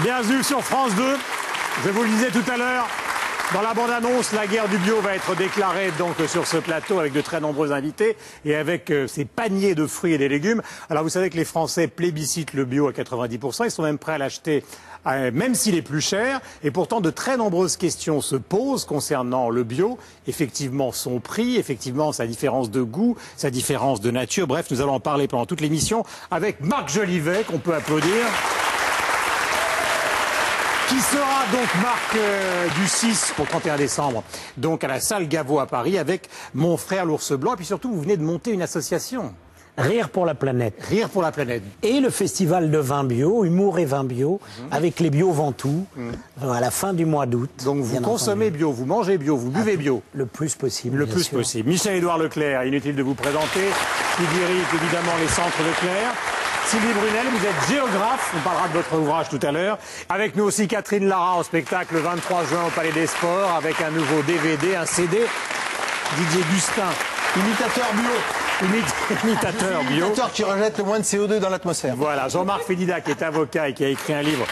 Bienvenue sur France 2. Je vous le disais tout à l'heure, dans la bande-annonce, la guerre du bio va être déclarée donc sur ce plateau avec de très nombreux invités et avec ces paniers de fruits et des légumes. Alors vous savez que les Français plébiscitent le bio à 90%, ils sont même prêts à l'acheter même s'il est plus cher. Et pourtant, de très nombreuses questions se posent concernant le bio. Effectivement, son prix, effectivement, sa différence de goût, sa différence de nature. Bref, nous allons en parler pendant toute l'émission avec Marc Jolivet, qu'on peut applaudir. Qui sera donc Marc du 6 au 31 décembre, donc à la salle Gaveau à Paris avec Mon frère l'ours blanc. Et puis surtout, vous venez de monter une association. Rire pour la planète. Rire pour la planète. Et le festival de vin bio, Humour et vin bio, avec les bio Ventoux, à la fin du mois d'août. Donc vous consommez bio, vous mangez bio, vous buvez bio. Le plus possible. Le plus possible. Michel-Édouard Leclerc, inutile de vous présenter, qui dirige évidemment les centres Leclerc. Sylvie Brunel, vous êtes géographe, on parlera de votre ouvrage tout à l'heure. Avec nous aussi Catherine Lara au spectacle le 23 juin au Palais des Sports, avec un nouveau DVD, un CD. Didier Gustin. Imitateur bio. Imitateur bio. Imitateur qui rejette le moins de CO2 dans l'atmosphère. Voilà, Jean-Marc Fédida qui est avocat et qui a écrit un livre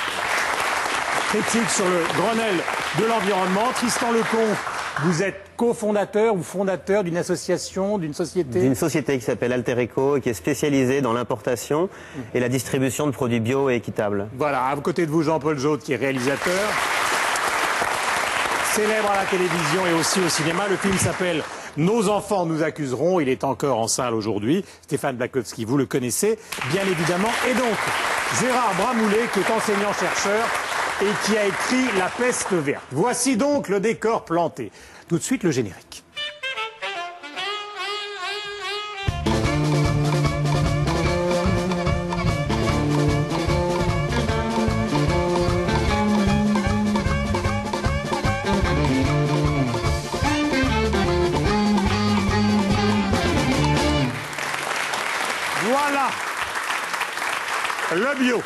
critique sur le Grenelle de l'environnement. Tristan Lecomte, vous êtes cofondateur ou fondateur d'une association, d'une société? D'une société qui s'appelle Alter Eco et qui est spécialisée dans l'importation et la distribution de produits bio et équitables. Voilà, à côté de vous Jean-Paul Jaude qui est réalisateur. Célèbre à la télévision et aussi au cinéma. Le film s'appelle Nos enfants nous accuseront. Il est encore en salle aujourd'hui. Stéphane Blakowski, vous le connaissez, bien évidemment. Et donc, Gérard Bramoulet, qui est enseignant-chercheur et qui a écrit La peste verte. Voici donc le décor planté. Tout de suite, le générique. Voilà le bio.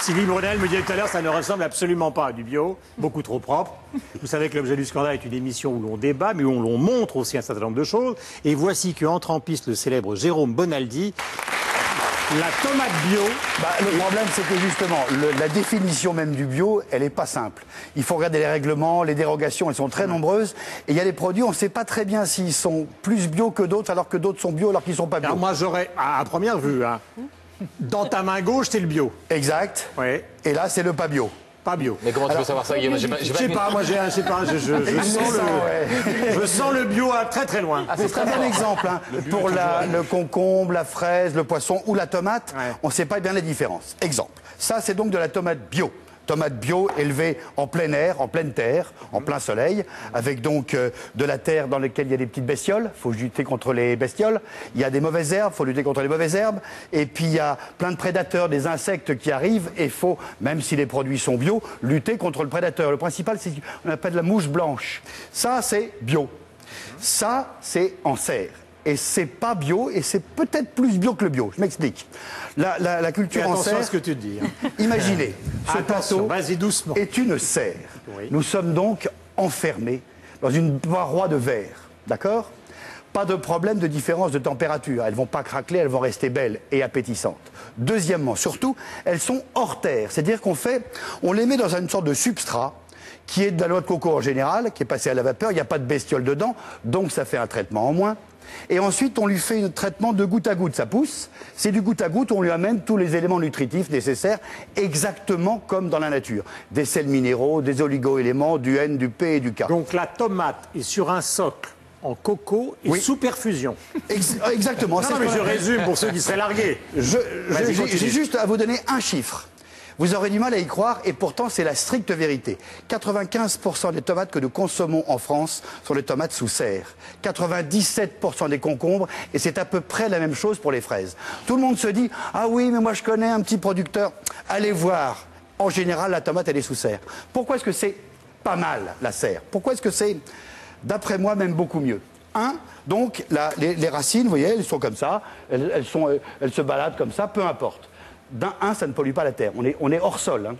Sylvie Brunel me disait tout à l'heure, ça ne ressemble absolument pas à du bio, beaucoup trop propre. Vous savez que l'objet du scandale est une émission où l'on débat, mais où l'on montre aussi un certain nombre de choses. Et voici qu'entre en piste le célèbre Jérôme Bonaldi, la tomate bio. Le problème, c'est que justement, la définition même du bio, elle n'est pas simple. Il faut regarder les règlements, les dérogations, elles sont très nombreuses. Et il y a des produits, on ne sait pas très bien s'ils sont plus bio que d'autres, alors que d'autres sont bio, alors qu'ils ne sont pas bio. Alors moi, j'aurais, à première vue, hein, dans ta main gauche, c'est le bio. Exact. Ouais. Et là, c'est le pas bio. Pas bio. Mais comment tu peux savoir ça, Guillaume? Je sais pas, moi je sens le bio à très très loin. C'est très bien exemple. Hein. Pour le concombre, la fraise, le poisson ou la tomate, on ne sait pas bien les différences. Exemple. Ça, c'est donc de la tomate bio. Tomate bio élevée en plein air, en pleine terre, en plein soleil, avec donc de la terre dans laquelle il y a des petites bestioles, il faut lutter contre les bestioles, il y a des mauvaises herbes, il faut lutter contre les mauvaises herbes, et puis il y a plein de prédateurs, des insectes qui arrivent, et il faut, même si les produits sont bio, lutter contre le prédateur. Le principal, c'est ce qu'on appelle la mouche blanche. Ça, c'est bio. Ça, c'est en serre. Et c'est pas bio, et c'est peut-être plus bio que le bio. Je m'explique. La culture en serre... Attention à ce que tu dis. Hein. Imaginez, ce plateau doucement. est une serre. Oui. Nous sommes donc enfermés dans une paroi de verre. D'accord? Pas de problème de différence de température. Elles ne vont pas craqueler, elles vont rester belles et appétissantes. Deuxièmement, surtout, elles sont hors terre. C'est-à-dire on les met dans une sorte de substrat qui est de la noix de coco en général, qui est passé à la vapeur. Il n'y a pas de bestiole dedans, donc ça fait un traitement en moins. Et ensuite, on lui fait un traitement de goutte à goutte. Ça pousse, c'est du goutte à goutte, on lui amène tous les éléments nutritifs nécessaires, exactement comme dans la nature. Des sels minéraux, des oligo-éléments, du N, du P et du K. Donc la tomate est sur un socle en coco et sous perfusion. Exactement. Non, mais je résume pour ceux qui seraient largués. J'ai juste à vous donner un chiffre. Vous aurez du mal à y croire, et pourtant c'est la stricte vérité. 95% des tomates que nous consommons en France sont des tomates sous serre. 97% des concombres, et c'est à peu près la même chose pour les fraises. Tout le monde se dit « Ah oui, mais moi je connais un petit producteur ». Allez voir, en général la tomate elle est sous serre. Pourquoi est-ce que c'est pas mal la serre? Pourquoi est-ce que c'est, d'après moi, même beaucoup mieux? Donc les racines, vous voyez, elles sont comme ça, elles se baladent comme ça, peu importe. Ça ne pollue pas la terre. On est hors sol. Hein.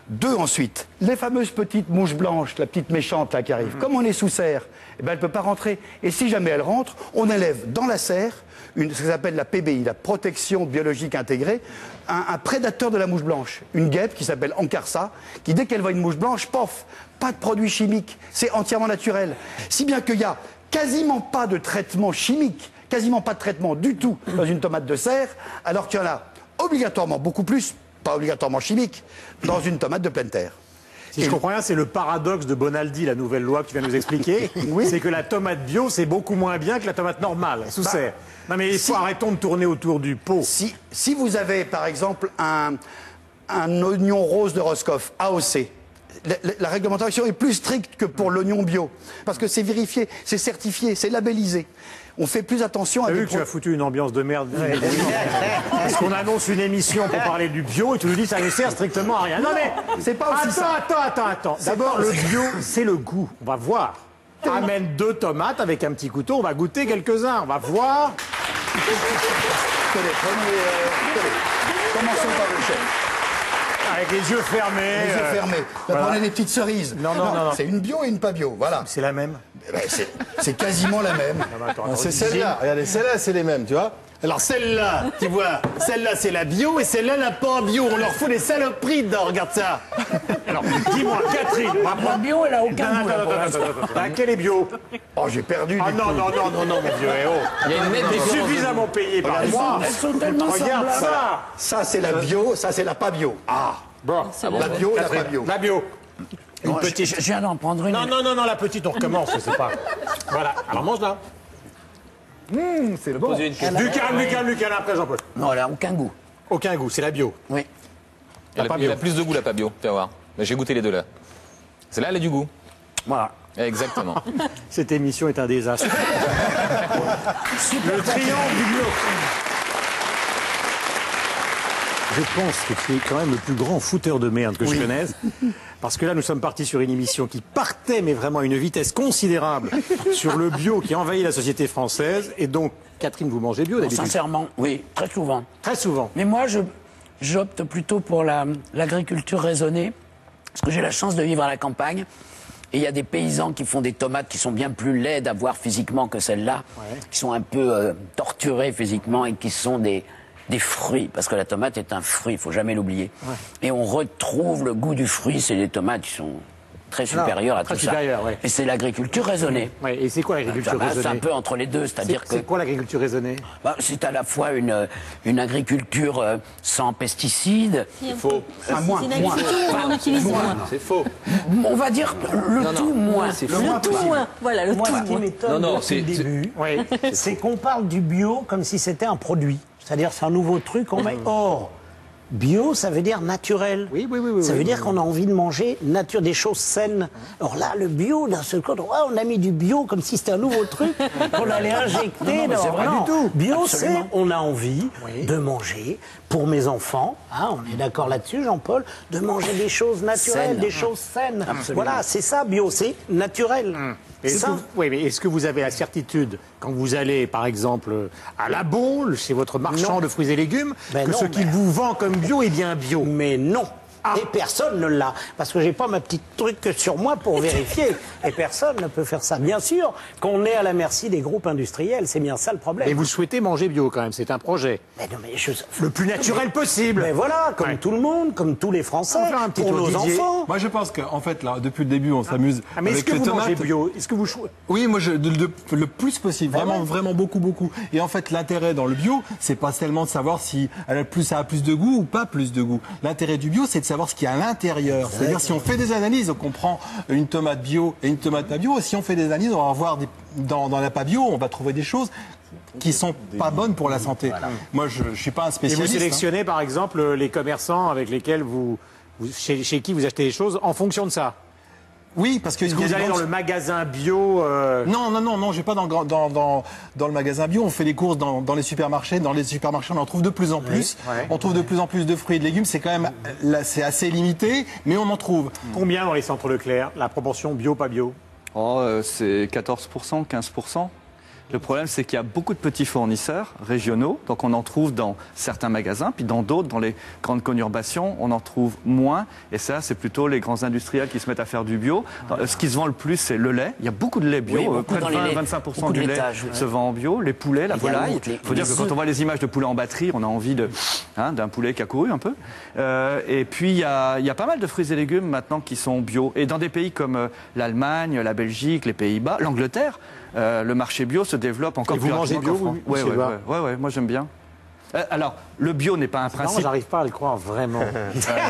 Deux, ensuite, les fameuses petites mouches blanches, la petite méchante là qui arrive. Comme on est sous serre, eh ben, elle ne peut pas rentrer. Et si jamais elle rentre, on élève dans la serre ce que s'appelle la PBI, la protection biologique intégrée, un prédateur de la mouche blanche. Une guêpe qui s'appelle Ancarsa, qui dès qu'elle voit une mouche blanche, pof, pas de produits chimiques. C'est entièrement naturel. Si bien qu'il y a quasiment pas de traitement chimique, quasiment pas de traitement du tout dans une tomate de serre, alors qu'il y en a obligatoirement beaucoup plus, pas obligatoirement chimique, dans une tomate de pleine terre. Si je comprends bien, c'est le paradoxe de Bonaldi, la nouvelle loi que tu viens de nous expliquer. Oui. C'est que la tomate bio, c'est beaucoup moins bien que la tomate normale, sous serre. Non mais arrêtons de tourner autour du pot. Si vous avez, par exemple, un oignon rose de Roscoff, AOC, la réglementation est plus stricte que pour l'oignon bio. Parce que c'est vérifié, c'est certifié, c'est labellisé. On fait plus attention à... T'as vu que tu as foutu une ambiance de merde. Parce qu'on annonce une émission pour parler du bio et tu nous dis que ça ne sert strictement à rien. Non mais c'est pas aussi ça. Attends. D'abord, le bio, c'est le goût. On va voir. Amène 2 tomates avec un petit couteau, on va goûter quelques-uns. On va voir. Commençons par le chef. Avec les yeux fermés. Les yeux fermés. Voilà. Prenez des petites cerises. Non. C'est une bio et une pas bio, voilà. C'est la même. Eh ben, c'est quasiment la même. C'est celle-là. Regardez, celle-là, c'est les mêmes, tu vois. Alors celle-là, tu vois, celle-là c'est la bio et celle-là la pas bio. On leur fout des saloperies dedans, regarde ça. Alors, dis-moi, Catherine, on va La prendre... bio, elle a aucun goût. Attends. Laquelle est bio? Oh, j'ai perdu. Ah du non, coup. mon vieux, eh oh. Il y a une nette T'es différence. suffisamment payé par moi. Elles sont tellement Regarde semblables. ça. Ça, c'est la bio, ça, c'est la pas bio. Ah, bon. La bio, la pas bio. La bio. Une Bon, petite. je viens d'en prendre une. Non, la petite, on recommence, je sais pas. Voilà, alors mange-la. C'est le bon. Du calme, après Jean-Paul. Non, elle a aucun goût. Aucun goût, c'est la bio. Oui. Elle a plus de goût, la pas bio. Tu vas voir. J'ai goûté les deux là. Celle-là, elle a du goût. Voilà. Exactement. Cette émission est un désastre. Le triomphe du bio. Je pense que tu es quand même le plus grand fouteur de merde que je connaisse. Parce que là, nous sommes partis sur une émission qui partait, mais vraiment à une vitesse considérable, sur le bio qui envahit la société française. Et donc, Catherine, vous mangez bio Bon, d'habitude? sincèrement, oui, très souvent. Très souvent. Mais moi, j'opte plutôt pour l'agriculture raisonnée, parce que j'ai la chance de vivre à la campagne. Et il y a des paysans qui font des tomates qui sont bien plus laides à voir physiquement que celles-là, qui sont un peu torturées physiquement et qui sont des fruits, parce que la tomate est un fruit, il faut jamais l'oublier. Et on retrouve le goût du fruit, c'est des tomates qui sont très supérieures à très tout supérieures, ça. ouais. Et c'est l'agriculture raisonnée. Ouais, et c'est quoi l'agriculture C'est raisonnée? un peu entre les deux, c'est-à-dire que C'est quoi l'agriculture raisonnée? c'est à la fois une agriculture sans pesticides. C'est faux. Ah, moins, C'est une moins. agriculture où on utilise moins. C'est faux. On va dire le tout moins. Le tout moins. Voilà, le Moi, tout ce qui moins. m'étonne depuis le début, Oui. c'est qu'on parle du bio comme si c'était un produit. C'est-à-dire c'est un nouveau truc qu'on met. Or, bio, ça veut dire naturel. Oui. Ça veut dire qu'on a envie de manger des choses saines. Or là, le bio, d'un seul coup, on a mis du bio comme si c'était un nouveau truc qu'on allait injecter. Non, mais c'est pas du tout. Bio, Absolument. c'est on a envie de manger pour mes enfants. Hein, on est d'accord là-dessus, Jean-Paul, de manger des choses naturelles, Saines. des choses saines. Voilà, c'est ça, bio, c'est naturel. Est-ce que, oui, mais est-ce que vous avez la certitude, quand vous allez, par exemple, à La Baule, chez votre marchand Non. de fruits et légumes, Ben que non, ce qu'il mais- vous vend comme bio est bien bio? Mais non. Et personne ne l'a. Parce que j'ai pas ma petite truc sur moi pour vérifier. Et personne ne peut faire ça. Bien sûr qu'on est à la merci des groupes industriels. C'est bien ça le problème. Et vous souhaitez manger bio quand même, c'est un projet. Mais non, mais Le plus naturel possible. Mais voilà, comme Ouais. tout le monde, comme tous les Français, On va faire un petit pour tour, nos Didier. enfants. Moi, je pense qu'en fait, là, depuis le début, on s'amuse Ah, mais est-ce avec que les vous tomates. mangez bio? Est-ce que vous Oui, moi, le plus possible, vraiment, vraiment beaucoup. Et en fait, l'intérêt dans le bio, c'est pas tellement de savoir si ça a plus de goût ou pas plus de goût. L'intérêt du bio, c'est de savoir ce qu'il y a à l'intérieur. C'est-à-dire, si on fait des analyses, on prend une tomate bio et une tomate pas bio. Si on fait des analyses, on va voir dans la pas bio, on va trouver des choses qui sont pas bonnes pour la santé. Moi, je suis pas un Et spécialiste. vous sélectionnez, par exemple, les commerçants avec lesquels chez qui vous achetez les choses en fonction de ça? Oui, parce que Est-ce que vous allez dans le magasin bio Non, je vais pas dans le magasin bio. On fait les courses dans les supermarchés. Dans les supermarchés, on en trouve de plus en plus. ouais. On trouve de plus en plus de fruits et de légumes. C'est quand même, c'est assez limité, mais on en trouve. Combien dans les centres Leclerc? La proportion bio, pas bio? Oh, c'est 14%, 15%. Le problème, c'est qu'il y a beaucoup de petits fournisseurs régionaux, donc on en trouve dans certains magasins, puis dans d'autres, dans les grandes conurbations, on en trouve moins. Et ça, c'est plutôt les grands industriels qui se mettent à faire du bio. Ce qui se vend le plus, c'est le lait. Il y a beaucoup de lait bio. Oui, Près de 20-25% du lait se vend en bio. Les poulets, la volaille. Il faut dire que quand on voit les images de poulets en batterie, on a envie d'un poulet qui a couru un peu. Et puis, il y a pas mal de fruits et légumes maintenant qui sont bio. Et dans des pays comme l'Allemagne, la Belgique, les Pays-Bas, l'Angleterre, le marché bio se développe encore plus rapidement qu'en France. Oui, moi j'aime bien. Alors, le bio n'est pas un principe. J'arrive pas à le croire vraiment.